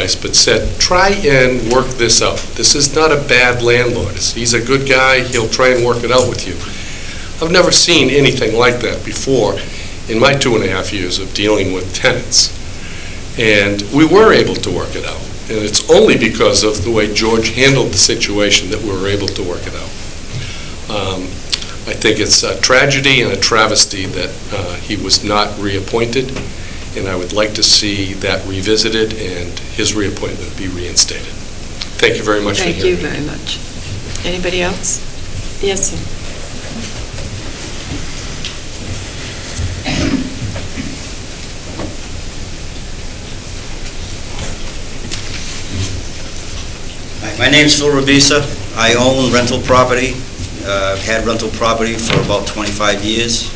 advice, but said, try and work this out. This is not a bad landlord. He's a good guy. He'll try and work it out with you. I've never seen anything like that before in my 2.5 years of dealing with tenants. And we were able to work it out. And it's only because of the way George handled the situation that we were able to work it out. I think it's a tragedy and a travesty that he was not reappointed, and I would like to see that revisited and his reappointment be reinstated. Thank you very much for hearing me. Thank you very much. Anybody else? Yes, sir. My name's Phil Rabisa. I own rental property. I've had rental property for about 25 years.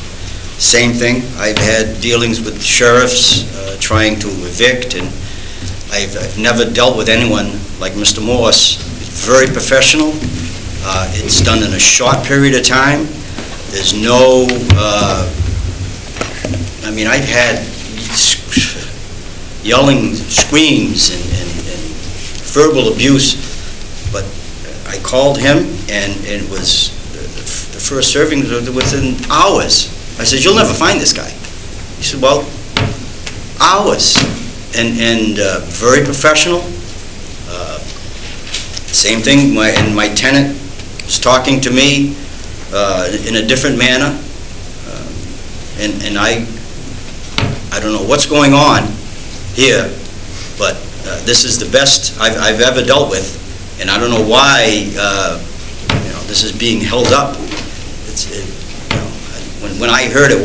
Same thing. I've had dealings with sheriffs trying to evict, and I've never dealt with anyone like Mr. Morse. It's very professional. It's done in a short period of time. There's no, I mean, I've had yelling screams and verbal abuse, but I called him, and it was the first serving within hours. I said, "You'll never find this guy." He said, "Well, hours," and very professional. Same thing. My tenant was talking to me in a different manner, and I don't know what's going on here, but this is the best I've ever dealt with. And I don't know why this is being held up. When I heard I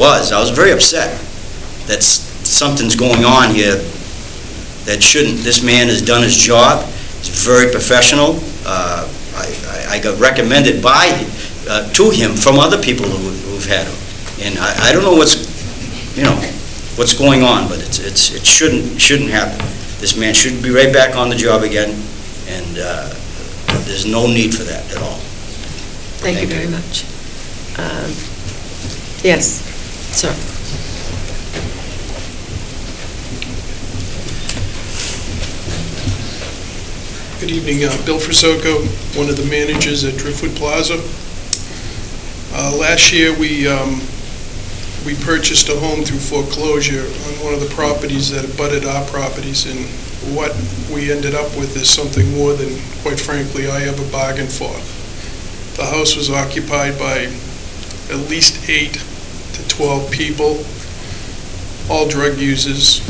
was very upset that something's going on here that shouldn't. This man has done his job. He's very professional. I got recommended to him from other people who've had him, and I don't know what's going on, but it shouldn't happen. This man should be right back on the job again, and there's no need for that at all. Thank you very much. Yes, sir. Good evening, Bill Frisoco, one of the managers at Driftwood Plaza. Last year we purchased a home through foreclosure on one of the properties that abutted our properties, and what we ended up with is something more than, quite frankly, I ever bargained for. The house was occupied by at least 8 to 12 people, all drug users,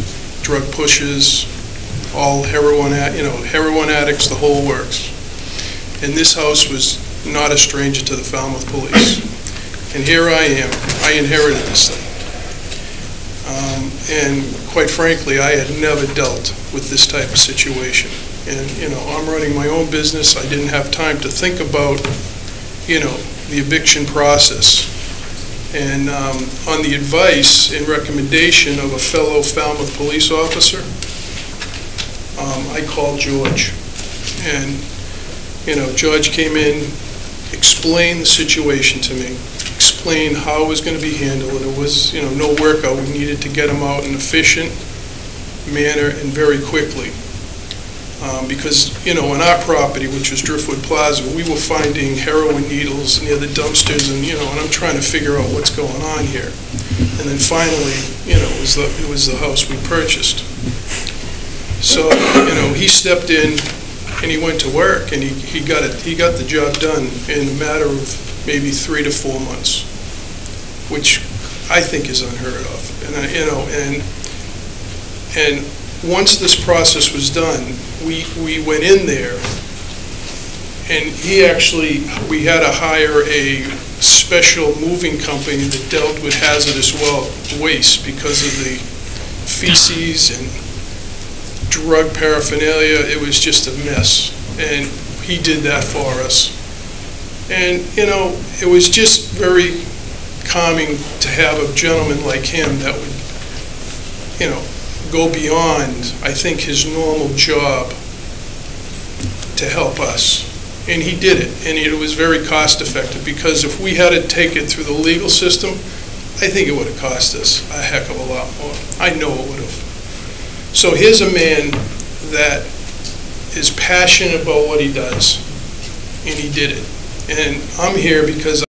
drug pushers, all heroin addicts, the whole works. And this house was not a stranger to the Falmouth police. And here I am. I inherited this thing. And quite frankly, I had never dealt with this type of situation. And, I'm running my own business. I didn't have time to think about, the eviction process. And on the advice and recommendation of a fellow Falmouth police officer, I called George. And, George came in, explained the situation to me, explained how it was going to be handled, and it was, no workout. We needed to get him out in an efficient manner and very quickly. Because, on our property, which was Driftwood Plaza, we were finding heroin needles near the dumpsters, and, and I'm trying to figure out what's going on here. And then finally, it was the house we purchased. So, he stepped in and he went to work, and he got the job done in a matter of maybe 3 to 4 months, which I think is unheard of. And and once this process was done, we went in there, and we had to hire a special moving company that dealt with hazardous waste because of the feces and drug paraphernalia. It was just a mess, and he did that for us. And it was just very calming to have a gentleman like him that would go beyond, I think, his normal job to help us. And he did it, and it was very cost effective, because if we had to take it through the legal system, I think it would have cost us a heck of a lot more. I know it would have. So here's a man that is passionate about what he does, and he did it. And I'm here because